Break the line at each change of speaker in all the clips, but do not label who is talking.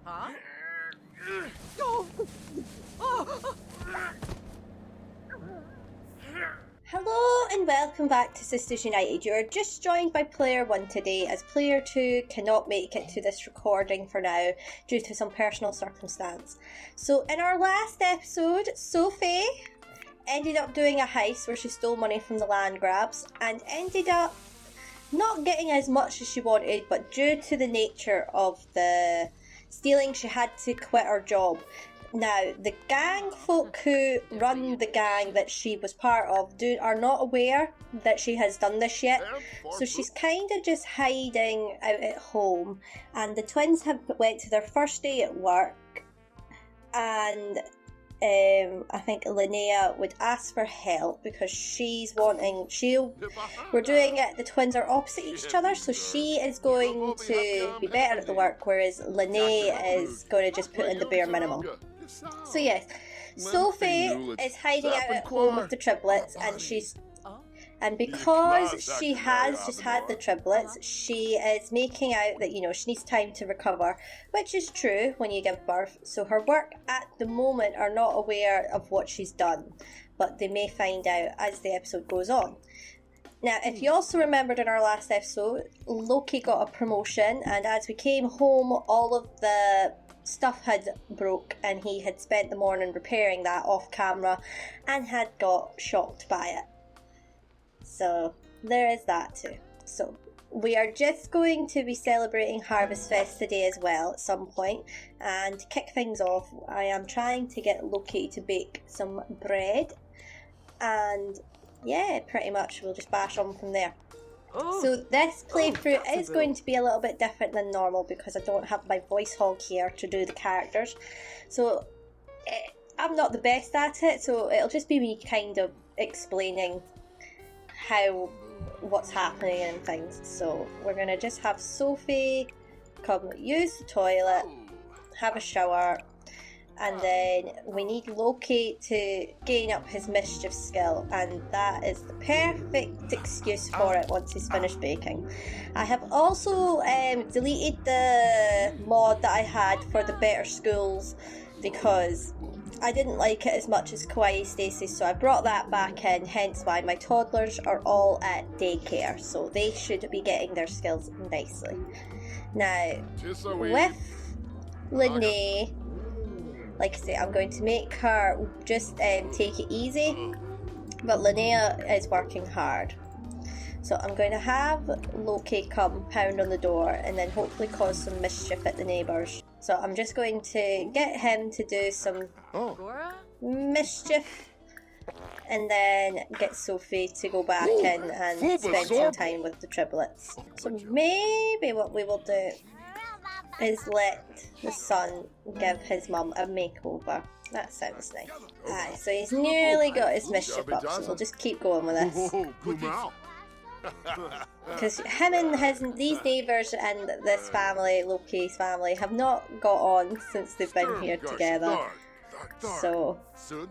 Huh?
Hello and welcome back to Sisters United. You are just joined by Player 1 today, as Player 2 cannot make it to this recording for now due to some personal circumstance. So in our last episode, Sophie ended up doing a heist where she stole money from the land grabs and ended up not getting as much as she wanted, but due to the nature of the stealing, she had to quit her job. Now, the gang folk who run the gang that she was part of are not aware that she has done this yet, so she's kind of just hiding out at home. And the twins have went to their first day at work, and I think Lynnea would ask for help because she's wanting. We're doing it. The twins are opposite each other, so she is going to be better at the work, whereas Lynnae is going to just put in the bare minimum. So yes, Sophie is hiding out at home with the triplets, and because she has just had the triplets, she is making out that, she needs time to recover, which is true when you give birth. So her work at the moment are not aware of what she's done, but they may find out as the episode goes on. Now, if you also remembered in our last episode, Loki got a promotion, and as we came home, all of the stuff had broke, and he had spent the morning repairing that off camera and had got shocked by it. So there is that too. So we are just going to be celebrating Harvest Fest today as well at some point, and to kick things off, I am trying to get Loki to bake some bread, and yeah, pretty much we'll just bash on from there. So this playthrough is going to be a little bit different than normal because I don't have my voice hog here to do the characters. So I'm not the best at it, so it'll just be me kind of explaining what's happening and things. So we're going to just have Sophie come use the toilet, have a shower, and then we need Loki to gain up his mischief skill, and that is the perfect excuse for it once he's finished baking. I have also deleted the mod that I had for the better schools because I didn't like it as much as Kawaii Stacy, so I brought that back in, hence why my toddlers are all at daycare, so they should be getting their skills nicely. Now, with Lynnae, like I say, I'm going to make her just take it easy, but Lynnea is working hard. So I'm going to have Loki come pound on the door and then hopefully cause some mischief at the neighbours. So I'm just going to get him to do some mischief and then get Sophie to go back in and spend some time with the triplets. So maybe what we will do is let the son give his mum a makeover. That sounds nice. Aye, so he's nearly got his mischief up, so we'll just keep going with this. Because him and these neighbours and this family, Loki's family, have not got on since they've been here together. So,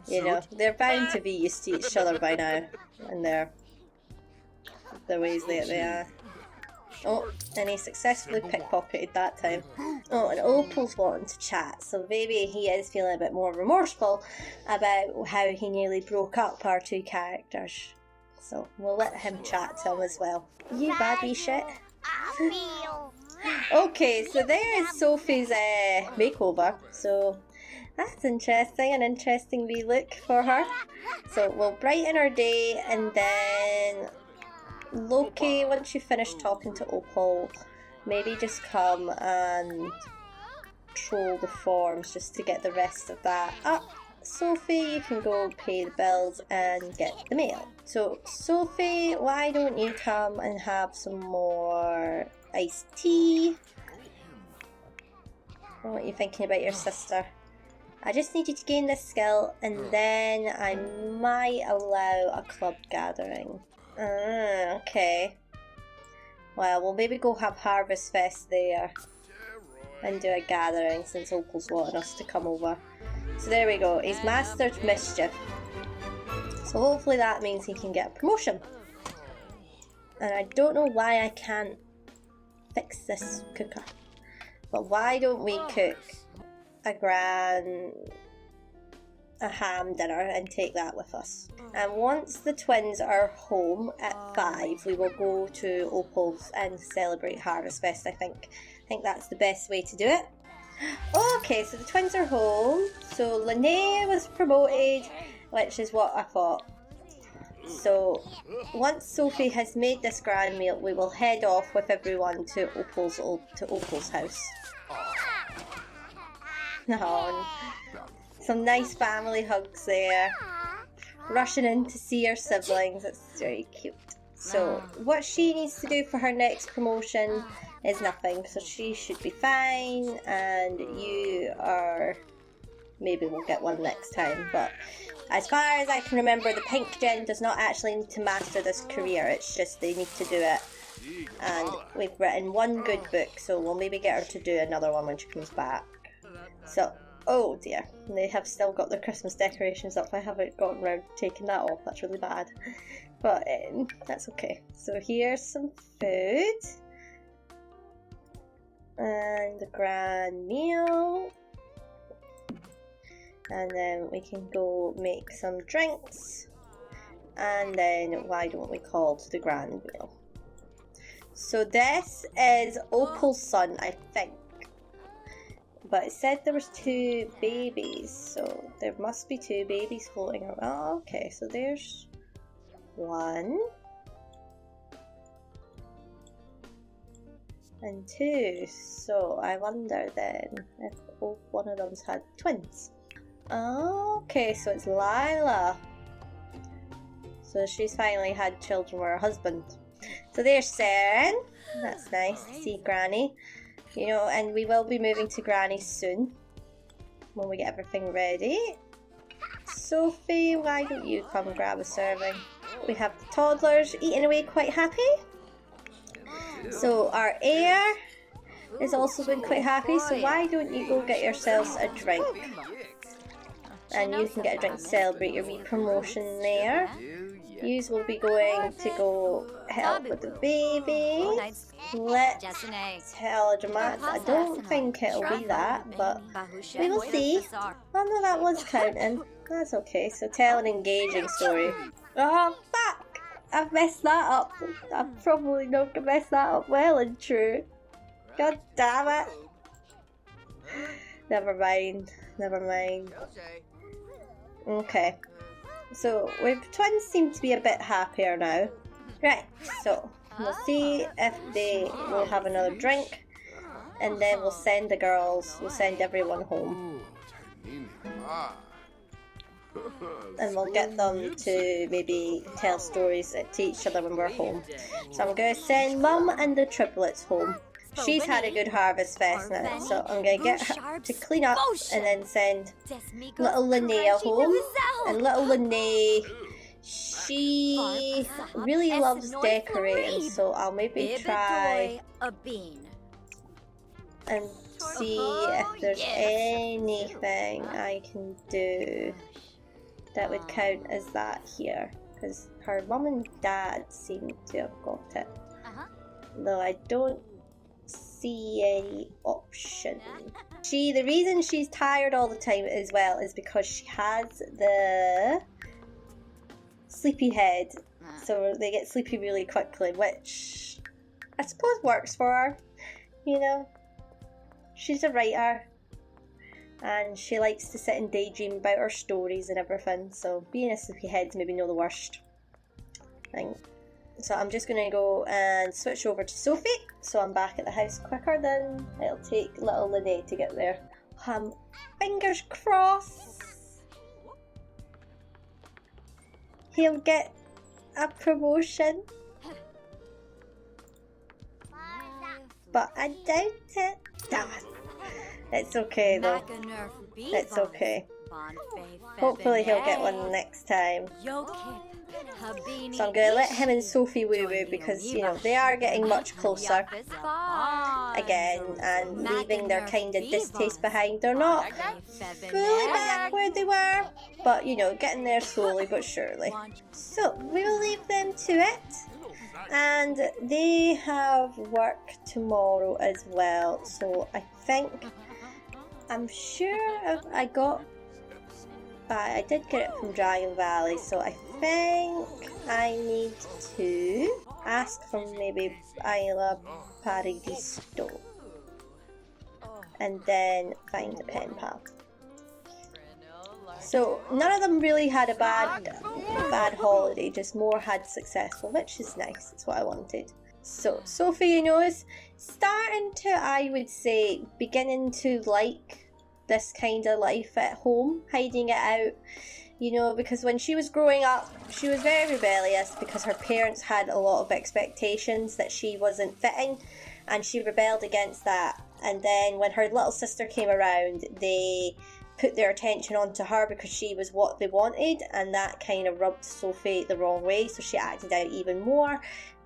they're bound to be used to each other by now, and their ways that they are. Oh, and he successfully pickpocketed that time. Oh, and Opal's wanting to chat, so maybe he is feeling a bit more remorseful about how he nearly broke up our two characters. So we'll let him chat to him as well. You bad wee shit. Okay, so there is Sophie's makeover. So that's interesting, an interesting wee look for her. So we'll brighten her day, and then Loki, once you finish talking to Opal, maybe just come and troll the forms just to get the rest of that up. Sophie, you can go pay the bills and get the mail. So Sophie, why don't you come and have some more iced tea? What are you thinking about your sister? I just need you to gain this skill, and then I might allow a club gathering. Okay. Well, we'll maybe go have Harvest Fest there and do a gathering since Opal's wanting us to come over. So there we go, he's mastered mischief. So hopefully that means he can get a promotion. And I don't know why I can't fix this cooker. But why don't we cook a ham dinner and take that with us? And once the twins are home at 5, we will go to Opal's and celebrate Harvest Fest, I think. I think that's the best way to do it. Okay, so the twins are home. So Lynnae was promoted, which is what I thought. So once Sophie has made this grand meal, we will head off with everyone to Opal's house. Oh, some nice family hugs there. Rushing in to see her siblings. It's very cute. So what she needs to do for her next promotion is nothing. So she should be fine, and you are... maybe we'll get one next time. But as far as I can remember, the pink gen does not actually need to master this career. It's just they need to do it. And we've written one good book, so we'll maybe get her to do another one when she comes back. So... oh dear, they have still got their Christmas decorations up. I haven't gotten around to taking that off. That's really bad. But that's okay. So here's some food. And the grand meal. And then we can go make some drinks. And then why don't we call it the grand meal? So this is Opal's son, I think. But it said there was 2 babies, so there must be 2 babies floating around. Oh, okay, so there's 1 and 2. So I wonder then if one of them's had twins. Okay, so it's Lila. So she's finally had children with her husband. So there's Saren. That's nice to see Granny. You know, and we will be moving to Granny soon when we get everything ready. Sophie, why don't you come grab a serving? We have the toddlers eating away quite happy. So our heir is also been quite happy, so why don't you go get yourselves a drink? And you can get a drink to celebrate your wee promotion there. Yous will be going to go help with the baby. Let's tell Jamat. I don't think it'll be that, but we will see. Oh no, that was counting. That's okay. So tell an engaging story. Oh fuck! I've messed that up. I'm probably not gonna mess that up well and true. God damn it. Never mind. Never mind. Okay. So, twins seem to be a bit happier now. Right, so we'll see if they will have another drink, and then we'll send the girls, we'll send everyone home. And we'll get them to maybe tell stories to each other when we're home. So I'm going to send Mum and the triplets home. She's had a good Harvest Fest now, so I'm going to get her to clean up and then send little Lynnea home. And little Lynnae, she really loves decorating, so I'll maybe try and see if there's anything I can do that would count as that here, because her mum and dad seem to have got it, though I don't see any option. The reason she's tired all the time as well is because she has the sleepy head, so they get sleepy really quickly, which I suppose works for her, you know. She's a writer and she likes to sit and daydream about her stories and everything, so being a sleepy head's maybe not the worst thing. So I'm just going to go and switch over to Sophie, so I'm back at the house quicker than it'll take little Lynnae to get there. Fingers crossed he'll get a promotion, but I doubt it. It's okay though, it's okay. Hopefully he'll get one next time. So I'm going to let him and Sophie woo-woo because, you know, they are getting much closer again and leaving their kind of distaste behind. They're not fully back where they were, but, you know, getting there slowly but surely. So we will leave them to it And they have work tomorrow as well, so I'm sure I did get it from Dragon Valley, so I think I need to ask from maybe Isla Paradiso and then find the pen pal. So none of them really had a bad holiday, just more had successful, which is nice. It's what I wanted. So Sophie, you know, is starting to, I would say, beginning to like this kind of life at home, hiding it out, you know, because when she was growing up, she was very rebellious because her parents had a lot of expectations that she wasn't fitting, and she rebelled against that. And then when her little sister came around, they put their attention onto her because she was what they wanted, and that kind of rubbed Sophie the wrong way, so she acted out even more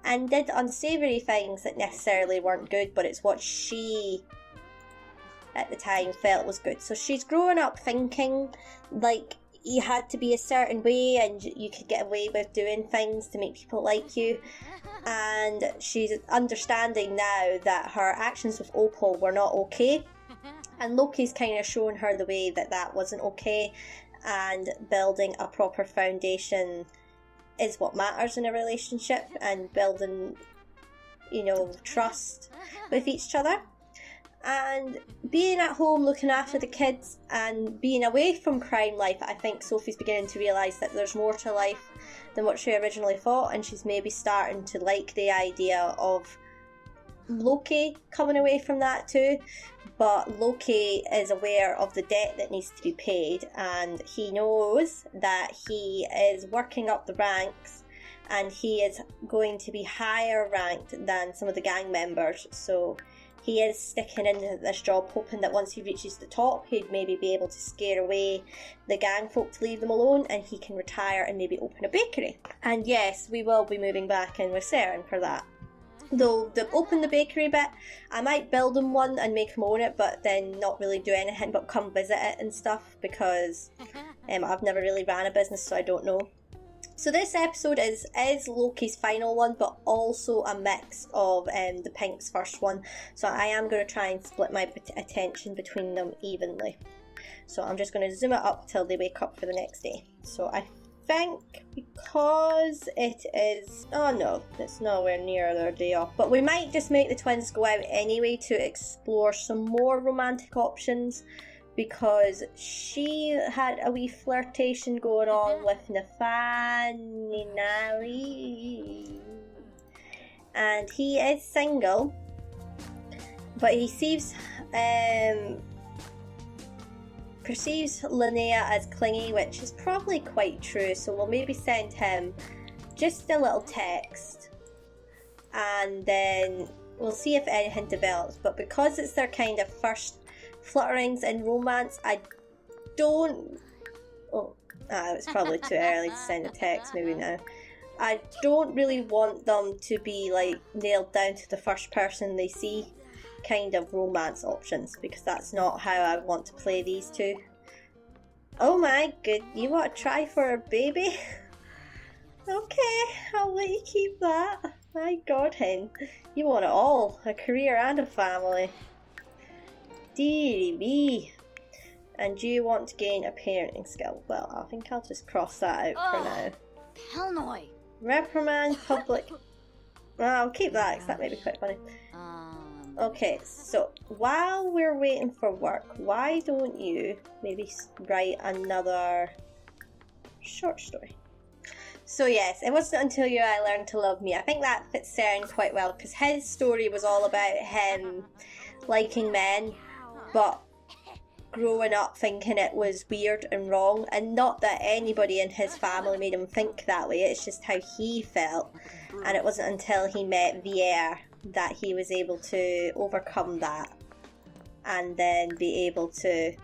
and did unsavoury things that necessarily weren't good, but it's what she at the time felt was good. So she's growing up thinking like you had to be a certain way and you could get away with doing things to make people like you, and she's understanding now that her actions with Opal were not okay, and Loki's kind of showing her the way that that wasn't okay, and building a proper foundation is what matters in a relationship, and building, you know, trust with each other. And being at home looking after the kids and being away from crime life, I think Sophie's beginning to realise that there's more to life than what she originally thought, and she's maybe starting to like the idea of Loki coming away from that too. But Loki is aware of the debt that needs to be paid, and he knows that he is working up the ranks and he is going to be higher ranked than some of the gang members, so he is sticking in this job hoping that once he reaches the top he'd maybe be able to scare away the gang folk to leave them alone, and he can retire and maybe open a bakery. And yes, we will be moving back in with Seren for that. Though they'll open the bakery bit, I might build him one and make him own it, but then not really do anything but come visit it and stuff, because I've never really ran a business, so I don't know. So this episode is Loki's final one, but also a mix of the Pink's first one. So I am going to try and split my attention between them evenly. So I'm just going to zoom it up till they wake up for the next day. So I think because it is... Oh no, it's nowhere near their day off. But we might just make the twins go out anyway to explore some more romantic options, because she had a wee flirtation going on with Nathaniel, and he is single, but he perceives Lynnea as clingy, which is probably quite true, so we'll maybe send him just a little text and then we'll see if anything develops. But because it's their kind of first flutterings in romance, it's probably too early to send a text maybe now. I don't really want them to be like nailed down to the first person they see kind of romance options, because that's not how I want to play these two. Oh my good, you want to try for a baby? Okay, I'll let you keep that. My god, hen, you want it all, a career and a family. Dearie me. And you want to gain a parenting skill? Well, I think I'll just cross that out for now.
Hellnoy.
Reprimand public. I'll keep that because that may be quite funny. Okay, so while we're waiting for work, why don't you maybe write another short story? So yes, it wasn't until you I learned to love me. I think that fits Seren quite well, because his story was all about him liking men, but growing up thinking it was weird and wrong, and not that anybody in his family made him think that way, it's just how he felt. And it wasn't until he met Vier that he was able to overcome that and then be able to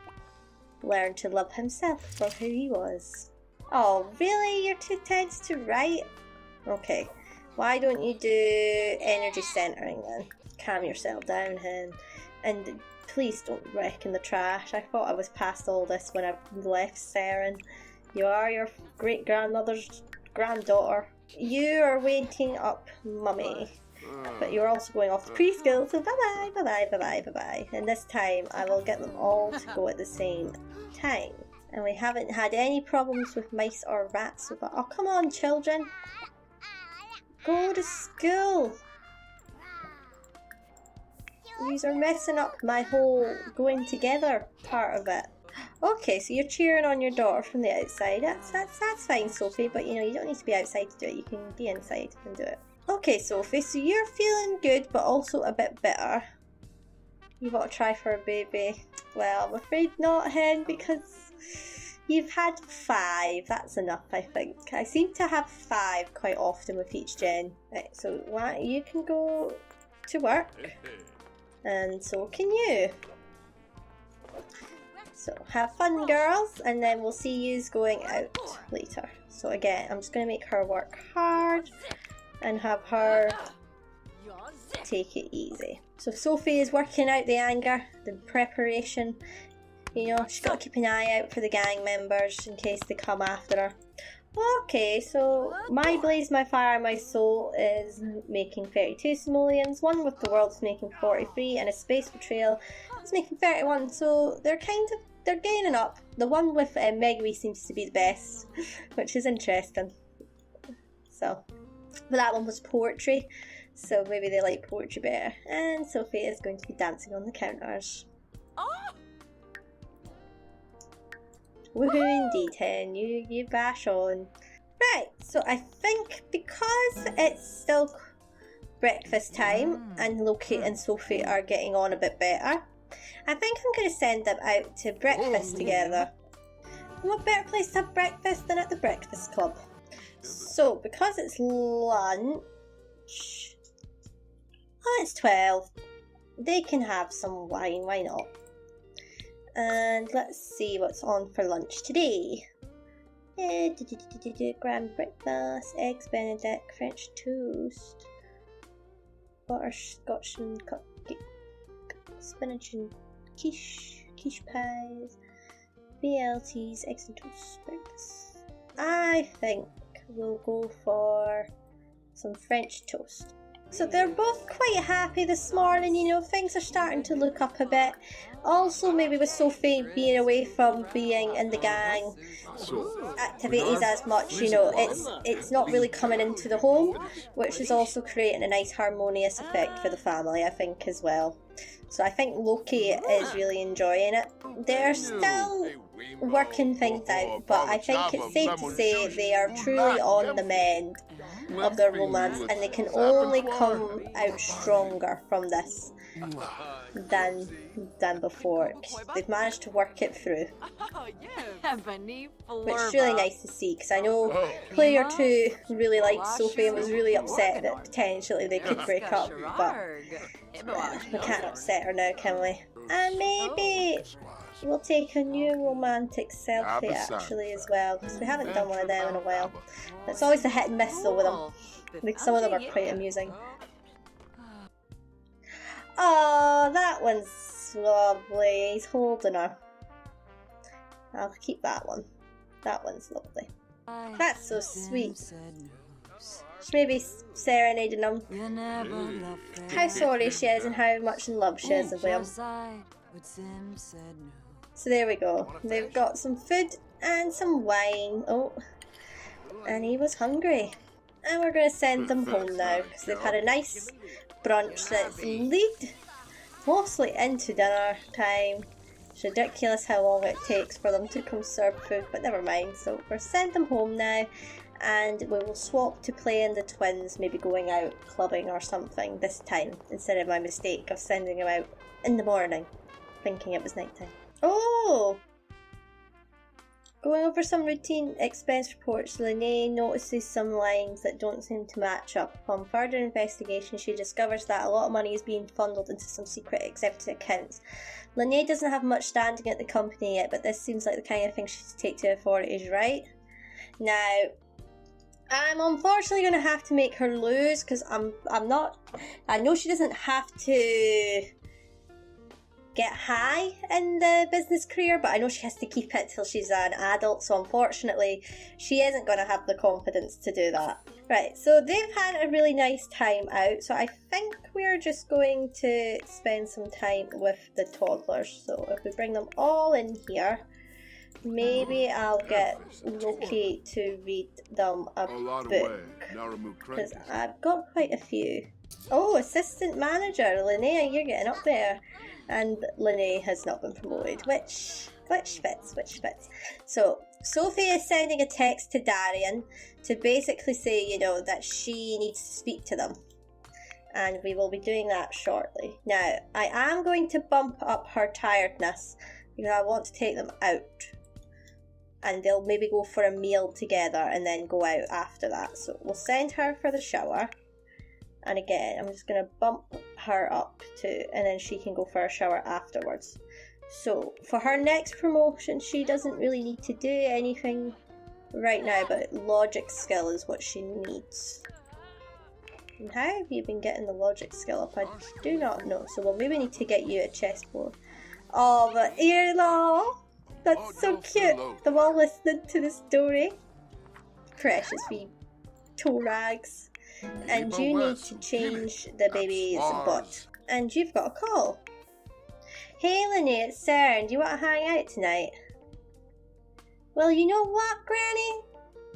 learn to love himself for who he was. Oh really? You're too tense to write? Okay, why don't you do energy centering then? Calm yourself down, hen. And please don't wreck in the trash. I thought I was past all this when I left Seren. You are your great-grandmother's granddaughter. you are waiting up Mummy. But you're also going off to preschool, so bye-bye, bye-bye, bye-bye, bye-bye. And this time I will get them all to go at the same time. And we haven't had any problems with mice or rats so far. Oh, come on, children. Go to school. These are messing up my whole going together part of it. Okay, so you're cheering on your daughter from the outside. That's fine, Sophie, but you know, you don't need to be outside to do it. You can be inside and do it. Okay, Sophie, so you're feeling good, but also a bit bitter. You've got to try for a baby. Well, I'm afraid not, Hen, because you've had 5. That's enough, I think. I seem to have 5 quite often with each gen. Right, so you can go to work, and so can you. So have fun, girls, and then we'll see yous going out later. So again, I'm just going to make her work hard and have her take it easy. So Sophie is working out the anger, the preparation. You know, she's got to keep an eye out for the gang members in case they come after her. Okay, so My Blaze, My Fire, My Soul is making 32 simoleons. One with the World's making 43, and a Space Betrayal is making 31. So they're gaining up. The one with Megwee seems to be the best, which is interesting. So, but that one was poetry, so maybe they like poetry better. And Sophie is going to be dancing on the counters. Woohoo indeed, Hen. You bash on. Right, so I think because it's still breakfast time and Loki and Sophie are getting on a bit better, I think I'm going to send them out to breakfast together. What better place to have breakfast than at the breakfast club? So, because it's lunch, it's 12, they can have some wine, why not? And let's see what's on for lunch today. Graham breakfast, eggs benedict, French toast, butterscotch and cupcake, spinach and quiche pies, BLTs, eggs and toast breakfast. I think we'll go for some French toast. So they're both quite happy this morning, you know, things are starting to look up a bit. Also, maybe with Sophie being away from being in the gang activities as much, you know, it's not really coming into the home, which is also creating a nice harmonious effect for the family, I think, as well. So I think Loki is really enjoying it. They're still working things out, but I think it's safe to say they are truly on the mend of their romance, and they can only come out stronger from this than before. They've managed to work it through, which is really nice to see, because I know player 2 really liked Sophie and was really upset that potentially they could break up, but we can't upset her now, can we? And maybe we'll take a new romantic selfie actually as well, because we haven't done one of them in a while. It's always a hit and miss though with them. Like, some of them are quite amusing. Oh, that one's lovely. He's holding her. I'll keep that one. That one's lovely. That's so sweet. She may be serenading him. How sorry she is and how much in love she is of him. So there we go. They've got some food and some wine. Oh, and he was hungry. And we're going to send them home now, because they've had a nice brunch that's lead mostly into dinner time. It's ridiculous how long it takes for them to come serve food, but never mind. So we'll send them home now, and we will swap to playing the twins, maybe going out clubbing or something this time, instead of my mistake of sending them out in the morning thinking it was night time. Oh! Going over some routine expense reports, Lynnae notices some lines that don't seem to match up. Upon further investigation, she discovers that a lot of money is being funneled into some secret executive accounts. Lynnae doesn't have much standing at the company yet, but this seems like the kind of thing she should take to authorities, right? Now, I'm unfortunately going to have to make her lose, because I'm not... I know she doesn't have to get high in the business career, but I know she has to keep it till she's an adult, so unfortunately she isn't going to have the confidence to do that. Right, so they've had a really nice time out, so I think we're just going to spend some time with the toddlers. So if we bring them all in here, maybe I'll get Loki to read them a book, because I've got quite a few. Oh, assistant manager, Lynnea, you're getting up there. And Lynnae has not been promoted, which fits. So Sophie is sending a text to Darian to basically say, you know, that she needs to speak to them. And we will be doing that shortly. Now, I am going to bump up her tiredness because I want to take them out. And they'll maybe go for a meal together and then go out after that. So we'll send her for the shower. And again, I'm just going to bump her up too, and then she can go for a shower afterwards. So for her next promotion, she doesn't really need to do anything right now, but logic skill is what she needs. And how have you been getting the logic skill up? I do not know. So we'll maybe need to get you a chessboard. Oh, but Earlaw! That's so cute. They're all listening to the story. Precious wee toe rags. And you need to change the baby's butt. And you've got a call. Hey Lynnae, it's Sarah. Do you want to hang out tonight? Well, you know what, Granny?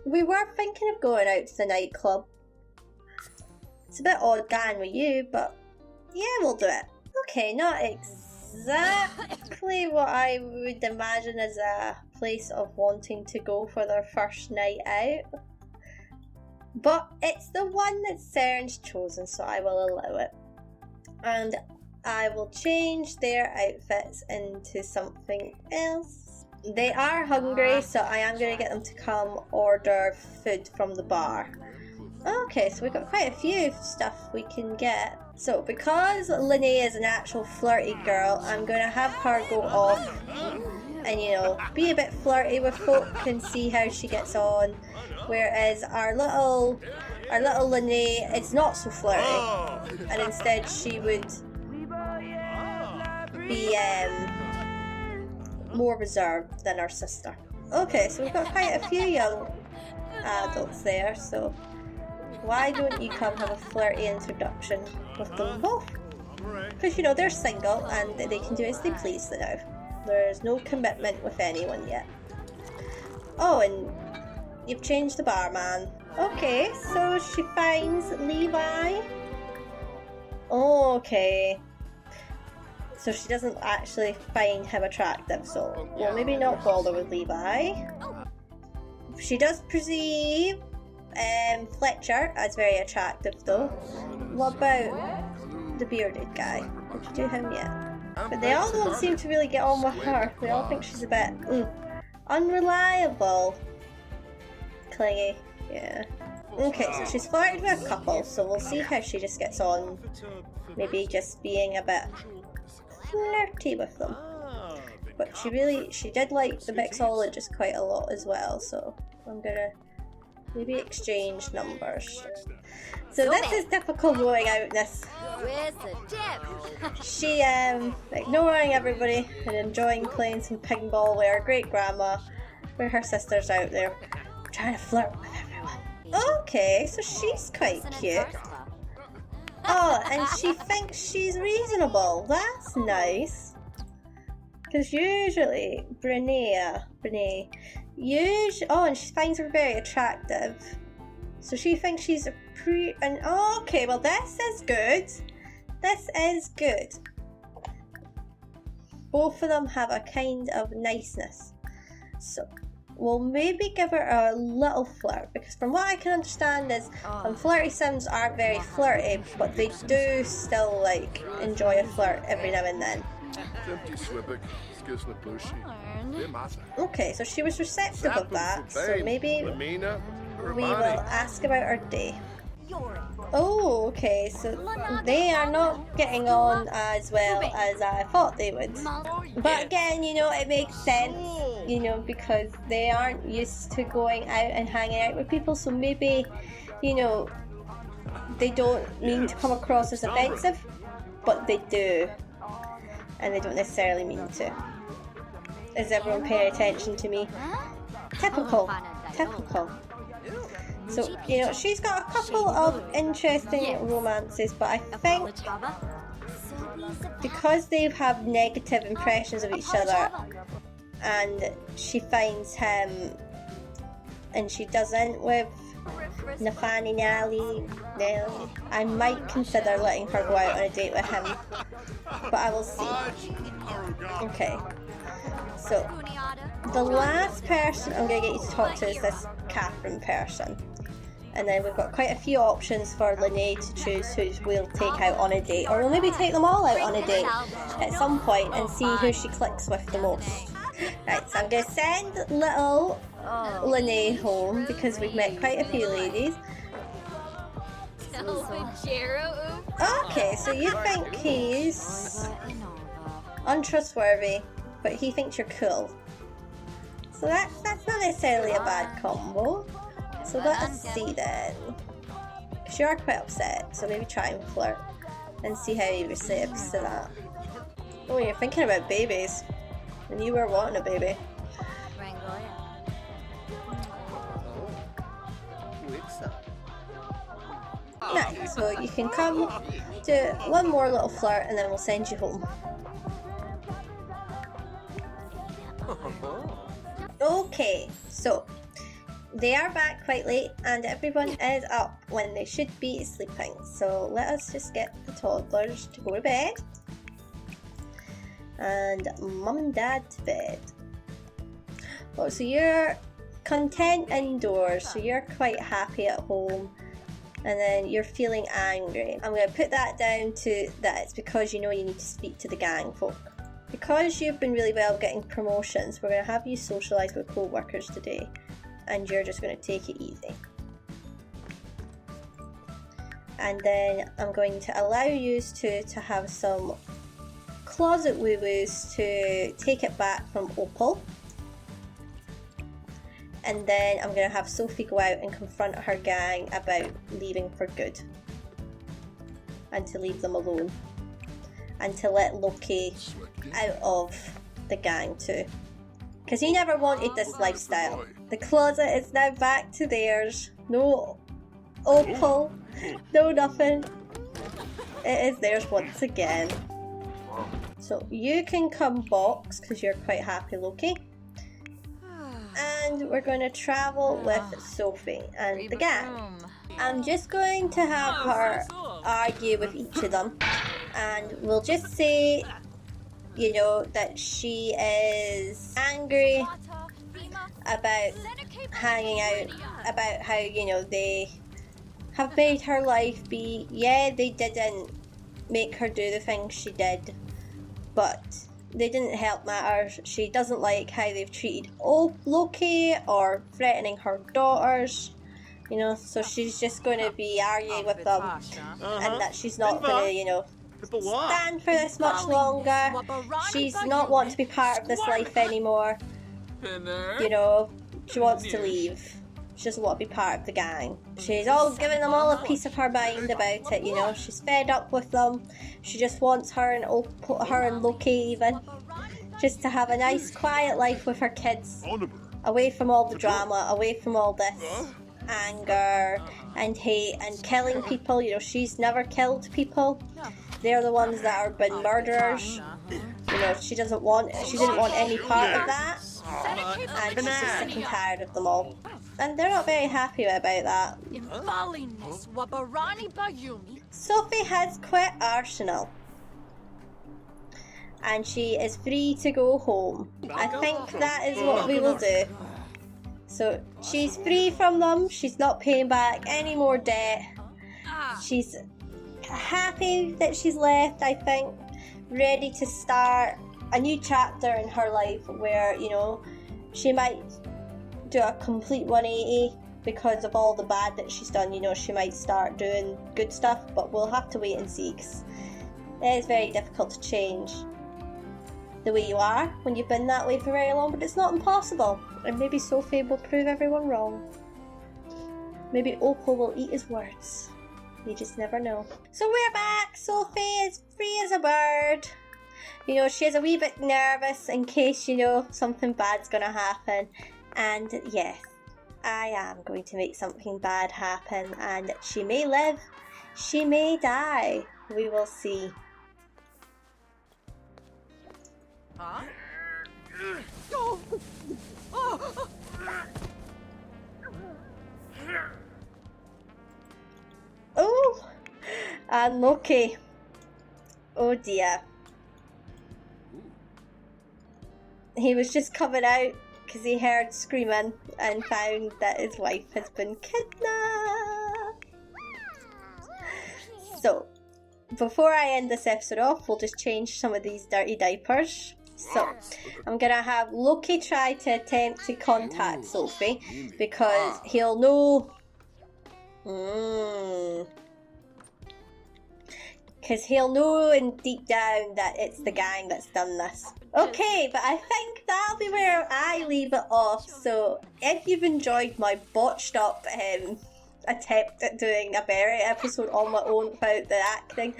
We were thinking of going out to the nightclub. It's a bit odd going with you, but yeah, we'll do it. Okay, not exactly what I would imagine as a place of wanting to go for their first night out. But it's the one that Sarah's chosen, so I will allow it. And I will change their outfits into something else. They are hungry, so I am going to get them to come order food from the bar. Okay, so we've got quite a few stuff we can get. So because Lynnae is an actual flirty girl, I'm going to have her go off and, you know, be a bit flirty with folk and see how she gets on. Whereas our little Lynnae is not so flirty, and instead she would be more reserved than our sister. Okay, so we've got quite a few young adults there, so why don't you come have a flirty introduction with them both? Because, you know, they're single and they can do as they please now. There's no commitment with anyone yet. Oh, and you've changed the barman. Okay, so she finds Levi. Oh, okay. So she doesn't actually find him attractive, so we'll maybe not bother with Levi. She does perceive Fletcher as very attractive though. What about the bearded guy? Did you do him yet? But they all don't seem to really get on with her. They all think she's a bit unreliable. Clingy, yeah. Okay, so she's flirted with a couple, so we'll see how she just gets on. Maybe just being a bit flirty with them. But she did like the mixologist quite a lot as well, so I'm gonna maybe exchange numbers. So this is typical going out this. She ignoring everybody and enjoying playing some pinball with her great grandma, with her sisters out there trying to flirt with everyone. Okay, so she's quite cute. Oh, and she thinks she's reasonable. That's nice. Because usually Lynnae, and she finds her very attractive. So she thinks she's a okay, well this is good. This is good. Both of them have a kind of niceness. So we'll maybe give her a little flirt, because from what I can understand is flirty Sims aren't very flirty, but they do still like enjoy a flirt every now and then. Okay, so she was receptive of that, so maybe we will ask about her day. Oh, okay, so they are not getting on as well as I thought they would. But again, you know, it makes sense, you know, because they aren't used to going out and hanging out with people, so maybe, you know, they don't mean to come across as offensive, but they do. and they don't necessarily mean to. Is everyone paying attention to me? Typical. Typical. So, you know, she's got a couple of interesting romances, but I think because they have negative impressions of each other and she finds him and she doesn't with Nelly, I might consider letting her go out on a date with him, but I will see. Okay, so the last person I'm going to get you to talk to is this Catherine person. And then we've got quite a few options for Lynnae to choose who we'll take out on a date. Or we'll maybe take them all out on a date at some point and see who she clicks with the most. Right, so I'm going to send little Lynnae home because we've met quite a few ladies. Okay, so you think he's untrustworthy, but he thinks you're cool. So that's not necessarily a bad combo. So let us see then. Because you are quite upset, so maybe try and flirt and see how he receives to that. Oh, you're thinking about babies. And you were wanting a baby. Nice, so you can come do one more little flirt and then we'll send you home. Okay, so they are back quite late and everyone is up when they should be sleeping. So let us just get the toddlers to go to bed. And mum and dad to bed. Oh, so you're content indoors, so you're quite happy at home. And then you're feeling angry. I'm going to put that down to that it's because you know you need to speak to the gang folk. Because you've been really well getting promotions, we're going to have you socialise with co-workers today. And you're just going to take it easy. And then I'm going to allow you to have some closet woo-woos to take it back from Opal. And then I'm going to have Sophie go out and confront her gang about leaving for good. And to leave them alone. And to let Loki out of the gang too. Because he never wanted this lifestyle. The closet is now back to theirs. No Opal. No nothing. It is theirs once again. So you can come box because you're quite happy, Loki. And we're going to travel with Sophie and the gang. I'm just going to have her argue with each of them. And we'll just say, you know, that she is angry about hanging out, about how, you know, they have made her life be, yeah, they didn't make her do the things she did, but they didn't help matters. She doesn't like how they've treated Loki or threatening her daughters, you know, so she's just going to be arguing with them and that she's not going to, you know, stand for this much longer. She's not wanting to be part of this life anymore. You know, she wants to leave. She doesn't want to be part of the gang. She's all giving them all a piece of her mind about it, you know. She's fed up with them. She just wants her and Loki even just to have a nice quiet life with her kids, away from all the drama, away from all this anger and hate and killing people. You know, she's never killed people. They're the ones that are been murderers. You know, she didn't want any part of that. And she's just sick and tired of them all. And they're not very happy about that. Sophie has quit Arsenal. And she is free to go home. I think that is what we will do. So she's free from them. She's not paying back any more debt. She's happy that she's left, I think. Ready to start a new chapter in her life where, you know, she might do a complete 180 because of all the bad that she's done. You know, she might start doing good stuff, but we'll have to wait and see, because it is very difficult to change the way you are when you've been that way for very long, but it's not impossible. And maybe Sophie will prove everyone wrong. Maybe Opal will eat his words. You just never know. So we're back. Sophie is free as a bird. you know, she's a wee bit nervous in case, you know, something bad's gonna happen. And yes, I am going to make something bad happen, and she may live, she may die. We will see.
Huh?
Oh, and Loki. Oh dear. He was just coming out because he heard screaming and found that his wife has been kidnapped. So, before I end this episode off, we'll just change some of these dirty diapers. So, I'm going to have Loki try to attempt to contact Sophie because he'll know... Because he'll know in deep down that it's the gang that's done this. Okay, but I think that'll be where I leave it off. So if you've enjoyed my botched up attempt at doing a Berry episode on my own without the acting,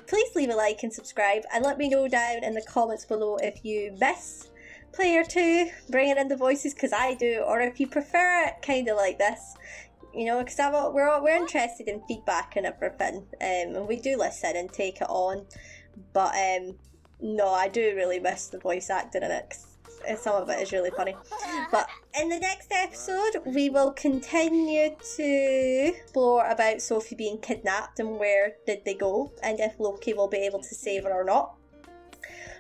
please leave a like and subscribe, and let me know down in the comments below if you miss Player 2 bringing in the voices, because I do, or if you prefer it kind of like this. You know, because we're interested in feedback and everything, and we do listen and take it on. But no, I do really miss the voice acting in it, 'cause some of it is really funny. But in the next episode, we will continue to explore about Sophie being kidnapped and where did they go, and if Loki will be able to save her or not.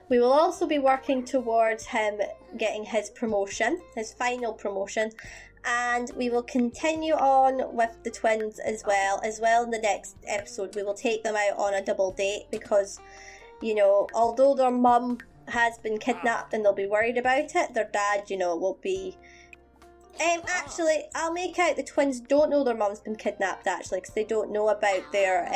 We will also be working towards him getting his promotion, his final promotion. And we will continue on with the twins as well in the next episode. We will take them out on a double date because, you know, although their mum has been kidnapped and they'll be worried about it, their dad, you know, will be... actually, I'll make out the twins don't know their mum's been kidnapped, actually, because they don't know about their...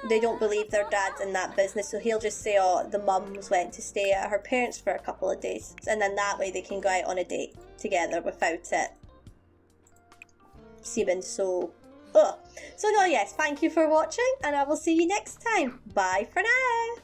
They don't believe their dad's in that business, so he'll just say, oh, the mums went to stay at her parents' for a couple of days, and then that way they can go out on a date together without it seeming so... Ugh. So no, yes, thank you for watching, and I will see you next time. Bye for now!